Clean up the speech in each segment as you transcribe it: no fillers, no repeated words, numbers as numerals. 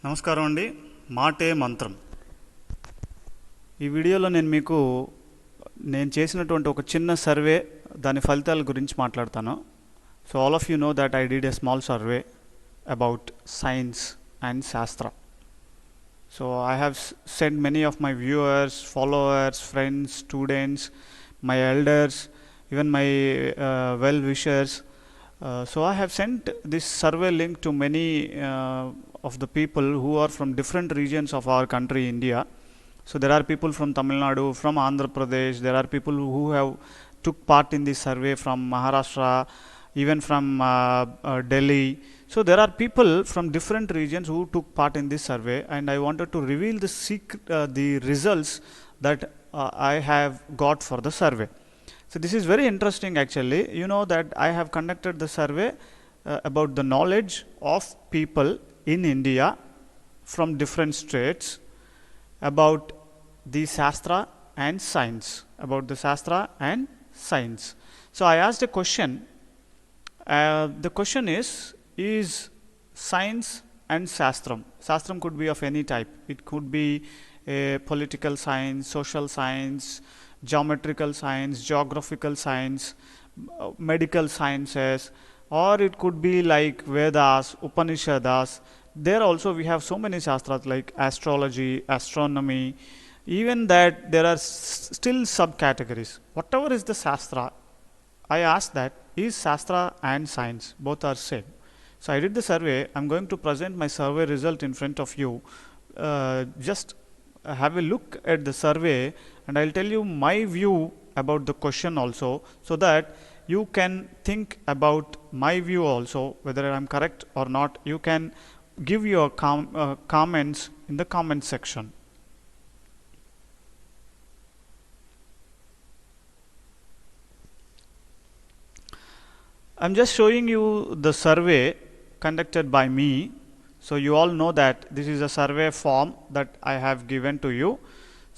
నమస్కారం అండి. మాటే మంత్రం. ఈ వీడియోలో నేను చేసినటువంటి ఒక చిన్న సర్వే దాని ఫలితాల గురించి మాట్లాడతాను. So all of you know that I did a small survey about science and shastra. So I have sent many of my viewers, followers, friends, students, my elders, even my well wishers. So I have sent this survey link to many of the people who are from different regions of our country, India. So there are people from Tamil Nadu, from Andhra Pradesh. There are people who have took part in this survey from Maharashtra, even from Delhi. So there are people from different regions who took part in this survey, and I wanted to reveal the results that I have got for the survey. So this is very interesting actually. You know that I have conducted the survey about the knowledge of people in India from different states about the Shastra and science. So I asked a question. The question is science and Shastram. Shastram could be of any type. It could be a political science, social science, geometrical science, geographical science, medical sciences, or it could be like Vedas, Upanishads. There also we have so many shastras like astrology, astronomy. Even that there are still subcategories. Whatever is the shastra, I asked that is shastra and science both are same. So I did the survey. I'm going to present my survey result in front of you. Just have a look at the survey, and I'll tell you my view about the question also, so that you can think about my view also, whether I'm correct or not. You can give your comments in the comment section. I'm just showing you the survey conducted by me. So you all know that this is a survey form that I have given to you.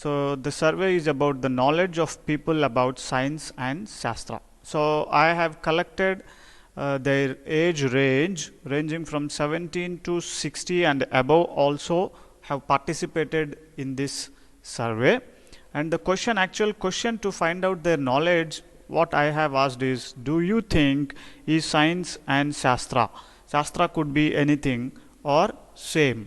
So the survey is about the knowledge of people about science and Shastra. So I have collected their age range ranging from 17 to 60 and above also have participated in this survey. And the actual question to find out their knowledge, what I have asked is, do you think is science and Shastra? Shastra could be anything or same.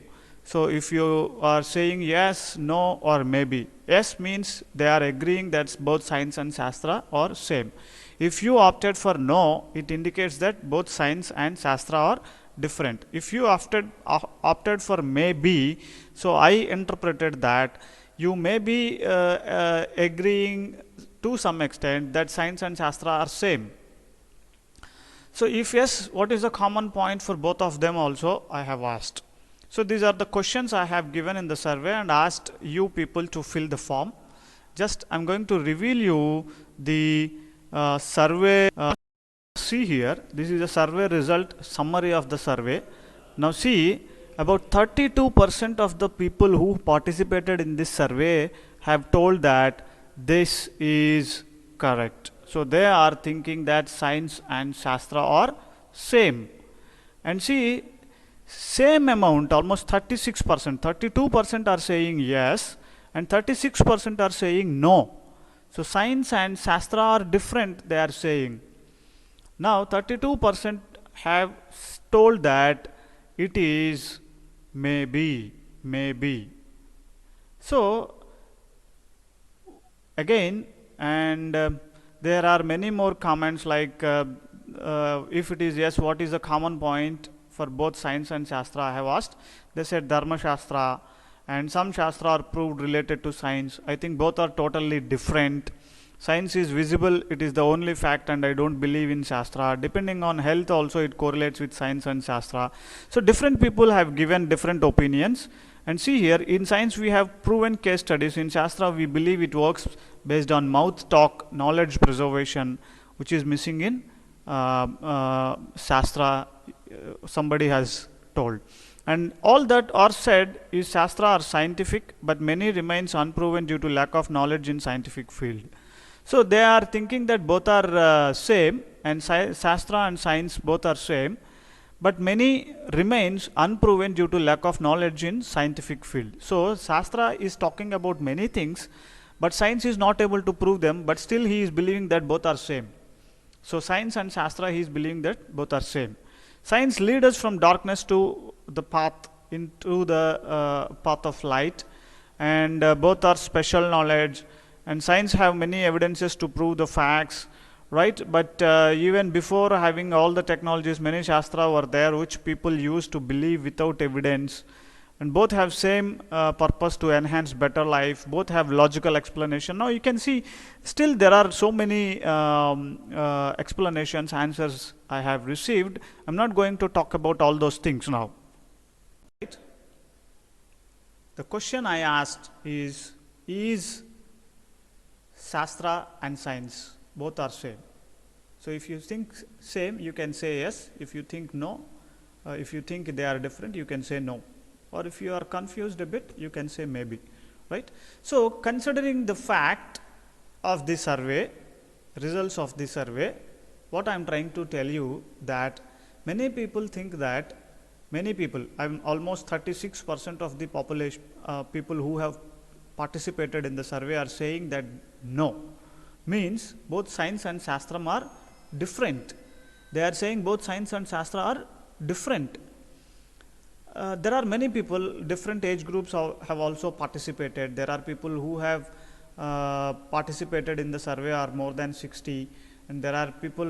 So if you are saying yes, no, or maybe, yes means they are agreeing that's both science and Shastra or same. If you opted for no, it indicates that both science and Shastra are different. If you opted for maybe, so I interpreted that you may be agreeing to some extent that science and Shastra are same. So if yes, what is the common point for both of them also I have asked. So these are the questions I have given in the survey and asked you people to fill the form. Just I'm going to reveal you the survey. See here, this is a survey result summary of the survey. Now see, about 32% of the people who participated in this survey have told that this is correct. So they are thinking that science and Shastra are same. And see, same amount, almost 36%. 32% are saying yes, and 36% are saying no. So science and Shastra are different, they are saying. Now 32% have told that it is maybe. So again, and there are many more comments like if it is yes, what is the common point for both science and Shastra I have asked. They said Dharma Shastra, and some Shastra are proved related to science. I think both are totally different. Science is visible, it is the only fact, and I don't believe in Shastra. Depending on health also it correlates with science and Shastra. So different people have given different opinions. And see here, in science we have proven case studies. In Shastra we believe it works based on mouth talk, knowledge preservation, which is missing in Shastra, somebody has told. And all that are said is Shastra are scientific, but many remains unproven due to lack of knowledge in scientific field. So they are thinking that both are same, and Shastra and science both are same. but many remains unproven due to lack of knowledge in scientific field. So Shastra is talking about many things, but science is not able to prove them, but still he is believing that both are same. So science and Shastra, he is believing that both are same. Science leads us from darkness to the path, into the path of light, and both are special knowledge, and science have many evidences to prove the facts, right? But even before having all the technologies, many Shastra were there which people used to believe without evidence, and both have same purpose to enhance better life. Both have logical explanation. Now you can see still there are so many explanations, answers I have received. I'm not going to talk about all those things now. Right? The question I asked is Shastra and science both are same? So if you think same, you can say yes. If you think no, if you think they are different, you can say no. Or if you are confused a bit, you can say maybe, right? So considering the fact of the survey, results of the survey, what I am trying to tell you that many people think that, I'm almost 36% of the population, people who have participated in the survey are saying that no, means both science and Shastra are different. They are saying both science and Shastra are different. There are many people, different age groups have also participated. There are people who have participated in the survey are more than 60, and there are people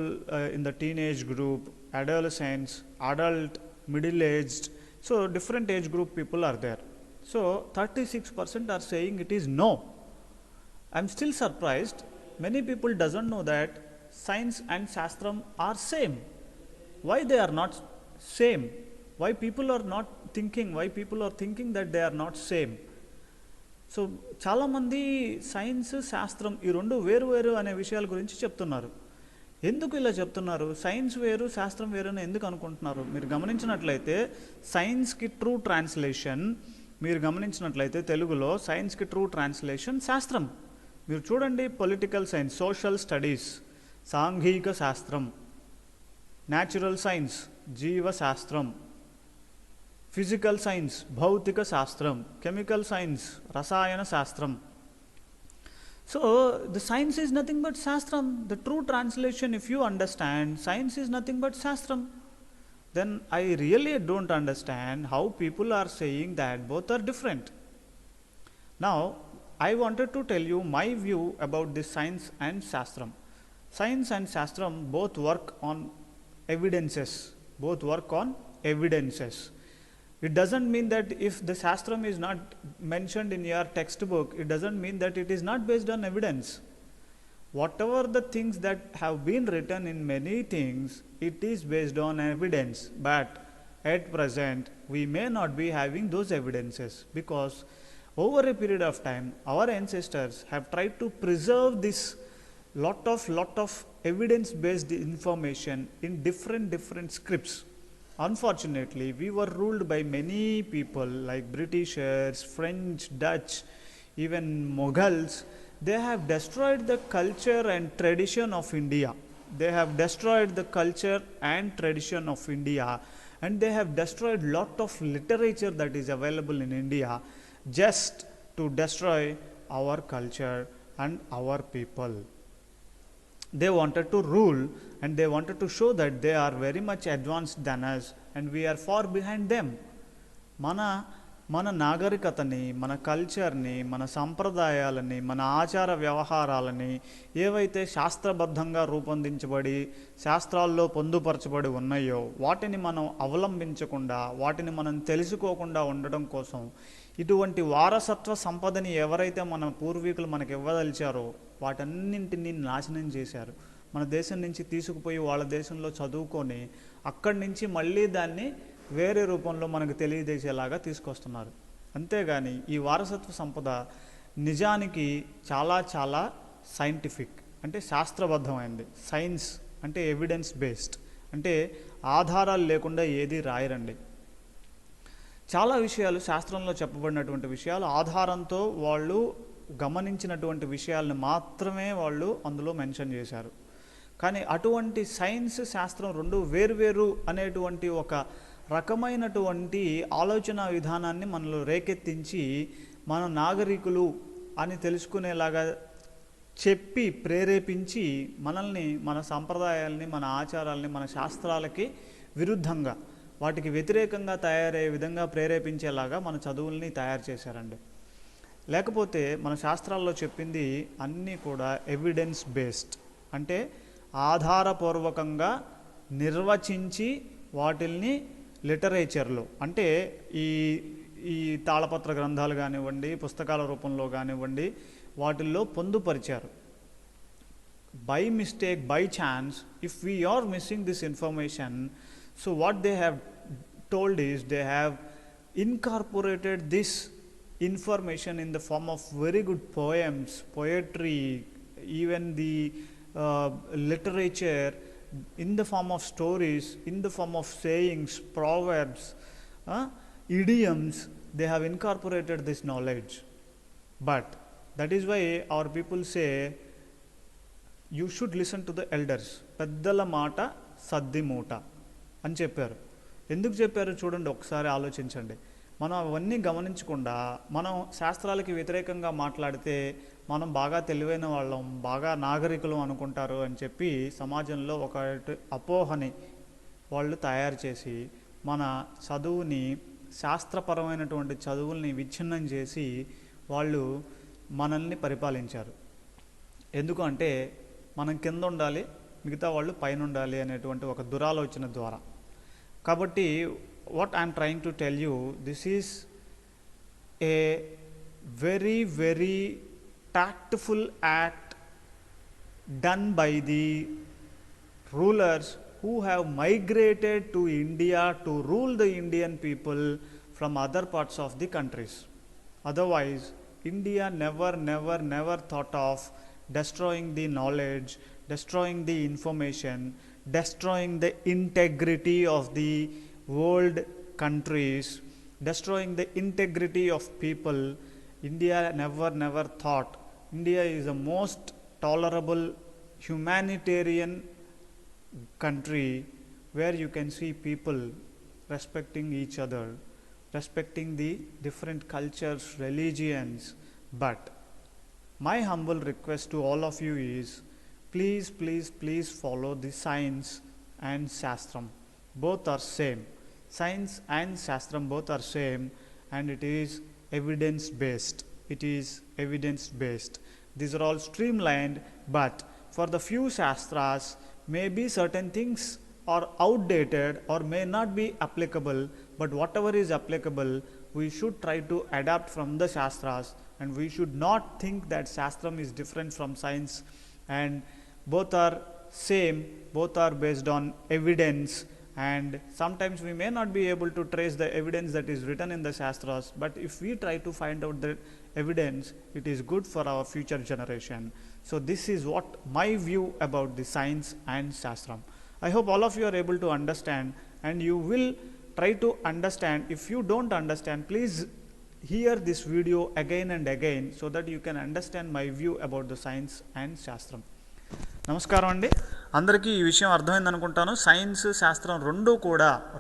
in the teenage group, adolescents, adult, middle-aged. So different age group people are there. So 36% are saying it is no. I'm still surprised. Many people doesn't know that science and Shastram are same. Why they are not same? Why people are not thinking? Why people are thinking that they are not same? So చాలామంది science శాస్త్రం ఈ రెండు వేరు వేరు అనే విషయాల గురించి చెప్తున్నారు. ఎందుకు ఇలా చెప్తున్నారు? సైన్స్ వేరు శాస్త్రం వేరు అని ఎందుకు అనుకుంటున్నారు? మీరు గమనించినట్లయితే సైన్స్కి ట్రూ ట్రాన్స్లేషన్, మీరు గమనించినట్లయితే తెలుగులో సైన్స్కి ట్రూ ట్రాన్స్లేషన్ శాస్త్రం. మీరు చూడండి, పొలిటికల్ సైన్స్, సోషల్ స్టడీస్ సాంఘిక శాస్త్రం, న్యాచురల్ సైన్స్ జీవశాస్త్రం, ఫిజికల్ సైన్స్ భౌతిక శాస్త్రం, కెమికల్ సైన్స్ రసాయన శాస్త్రం. So the science is nothing but Shastram. The true translation, if you understand, science is nothing but Shastram. Then I really don't understand how people are saying that both are different. Now I wanted to tell you my view about this science and Shastram. Science and Shastram both work on evidences. Both work on evidences. It doesn't mean that if the Shastram is not mentioned in your textbook, it doesn't mean that it is not based on evidence. Whatever the things that have been written in many things, it is based on evidence. But at present, we may not be having those evidences, because over a period of time, our ancestors have tried to preserve this lot of evidence-based information in different scripts. Unfortunately, we were ruled by many people like Britishers, French, Dutch, even Mughals. They have destroyed the culture and tradition of India. They have destroyed the culture and tradition of India, and they have destroyed lot of literature that is available in India just to destroy our culture and our people. They wanted to rule, and they wanted to show that they are very much advanced than us and we are far behind them. మన నాగరికతని, మన కల్చర్ని, మన సంప్రదాయాలని, మన ఆచార వ్యవహారాలని ఏవైతే శాస్త్రబద్ధంగా రూపొందించబడి శాస్త్రాల్లో పొందుపరచబడి ఉన్నాయో వాటిని మనం అవలంబించకుండా, వాటిని మనం తెలుసుకోకుండా ఉండడం కోసం ఇటువంటి వారసత్వ సంపదని ఎవరైతే మన పూర్వీకులు మనకు ఇవ్వదలిచారో వాటన్నింటినీ నాశనం చేశారు. మన దేశం నుంచి తీసుకుపోయి వాళ్ళ దేశంలో చదువుకొని అక్కడి నుంచి మళ్ళీ దాన్ని వేరే రూపంలో మనకు తెలియజేసేలాగా తీసుకొస్తున్నారు. అంతేగాని ఈ వారసత్వ సంపద నిజానికి చాలా సైంటిఫిక్, అంటే శాస్త్రబద్ధమైంది. సైన్స్ అంటే ఎవిడెన్స్ బేస్డ్, అంటే ఆధారాలు లేకుండా ఏది రాయరండి. చాలా విషయాలు శాస్త్రంలో చెప్పబడినటువంటి విషయాలు ఆధారంతో వాళ్ళు గమనించినటువంటి విషయాలను మాత్రమే వాళ్ళు అందులో మెన్షన్ చేశారు. కానీ అటువంటి సైన్స్ శాస్త్రం రెండు వేరువేరు అనేటువంటి ఒక రకమైనటువంటి ఆలోచన విధానాన్ని మనలో రేకెత్తించి మన నాగరికులు అని తెలుసుకునేలాగా చెప్పి ప్రేరేపించి మనల్ని, మన సాంప్రదాయాల్ని, మన ఆచారాలని, మన శాస్త్రాలకి విరుద్ధంగా, వాటికి వ్యతిరేకంగా తయారయ్యే విధంగా ప్రేరేపించేలాగా మన చదువుల్ని తయారు చేశారండి. లేకపోతే మన శాస్త్రాల్లో చెప్పింది అన్నీ కూడా ఎవిడెన్స్ బేస్డ్, అంటే ఆధారపూర్వకంగా నిర్వచించి వాటిల్ని లిటరేచర్లో, అంటే ఈ తాళపత్ర గ్రంథాలు కానివ్వండి, పుస్తకాల రూపంలో కానివ్వండి, వాటిల్లో పొందుపరిచారు. By mistake, by chance, if we are missing this information, so what they have told is they have incorporated this information in the form of very good poems, poetry, even the literature, in the form of stories, in the form of sayings, proverbs, idioms. They have incorporated this knowledge. But that is why our people say you should listen to the elders. పెద్దల మాట సద్ది మూట అని చెప్పారు. ఎందుకు చెప్పారు చూడండి, ఒకసారి ఆలోచించండి. మనం అవన్నీ గమనించకుండా మనం శాస్త్రాలకి వ్యతిరేకంగా మాట్లాడితే మనం బాగా తెలివైన వాళ్ళం, బాగా నాగరికులం అనుకుంటారు అని చెప్పి సమాజంలో ఒక అపోహని వాళ్ళు తయారు చేసి మన చదువుని, శాస్త్రపరమైనటువంటి చదువుల్ని విచ్ఛిన్నం చేసి వాళ్ళు మనల్ని పరిపాలించారు. ఎందుకంటే మనం కింద ఉండాలి, మిగతా వాళ్ళు పైన ఉండాలి అనేటువంటి ఒక దురాలోచన ద్వారా. కాబట్టి what I'm trying to tell you, this is a very very tactful act done by the rulers who have migrated to India to rule the Indian people from other parts of the countries. Otherwise, India never thought of destroying the knowledge, destroying the information, destroying the integrity of the world countries, destroying the integrity of people. India never thought. India is the most tolerable humanitarian country where you can see people respecting each other, respecting the different cultures, religions. But my humble request to all of you is, please follow the science and shastram. Both are same. Science and shastram both are same, and it is evidence based. These are all streamlined, but for the few shastras, maybe certain things are outdated or may not be applicable, but whatever is applicable, we should try to adapt from the shastras, and we should not think that shastram is different from science, and both are same, both are based on evidence. And sometimes we may not be able to trace the evidence that is written in the shastras, but if we try to find out the evidence, it is good for our future generation. So this is what my view about the science and shastram. I hope all of you are able to understand, and you will try to understand. If you don't understand, please hear this video again and again so that you can understand my view about the science and shastram. నమస్కారం అండి, అందరికీ ఈ విషయం అర్థమైంది అనుకుంటాను. Science, శాస్త్రం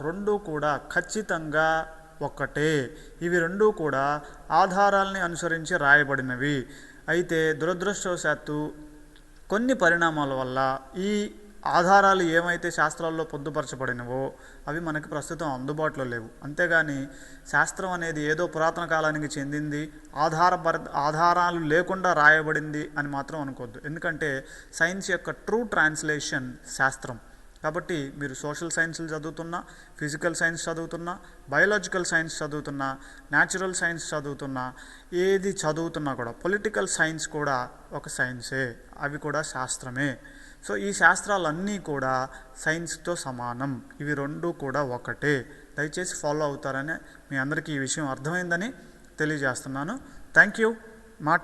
రెండు కూడా ఖచ్చితంగా ఒక్కటే. ఇవి రెండు కూడా ఆధారాలని అనుసరించి రాయబడినవి. అయితే దురదృష్టవశాత్తు కొన్ని పరిణామాల వల్ల ఈ ఆధారాలు ఏమైతే శాస్త్రాల్లో పొందుపరచబడినవో అవి మనకి ప్రస్తుతం అందుబాటులో లేవు. అంతేగాని శాస్త్రం అనేది ఏదో పురాతన కాలానికి చెందింది, ఆధారాలు లేకుండా రాయబడింది అని మాత్రం అనుకోవద్దు. ఎందుకంటే సైన్స్ యొక్క ట్రూ ట్రాన్స్లేషన్ శాస్త్రం. కాబట్టి మీరు సోషల్ సైన్స్లు చదువుతున్నా, ఫిజికల్ సైన్స్ చదువుతున్నా, బయాలజికల్ సైన్స్ చదువుతున్నా, న్యాచురల్ సైన్స్ చదువుతున్నా, ఏది చదువుతున్నా కూడా, పొలిటికల్ సైన్స్ కూడా ఒక సైన్సే, అవి కూడా శాస్త్రమే. సో ఈ శాస్త్రాలన్నీ కూడా సైన్స్తో సమానం. ఇవి రెండు కూడా ఒకటే. దయచేసి ఫాలో అవుతారని మీ అందరికీ ఈ విషయం అర్థమైందని తెలియజేస్తున్నాను. Thank you. మా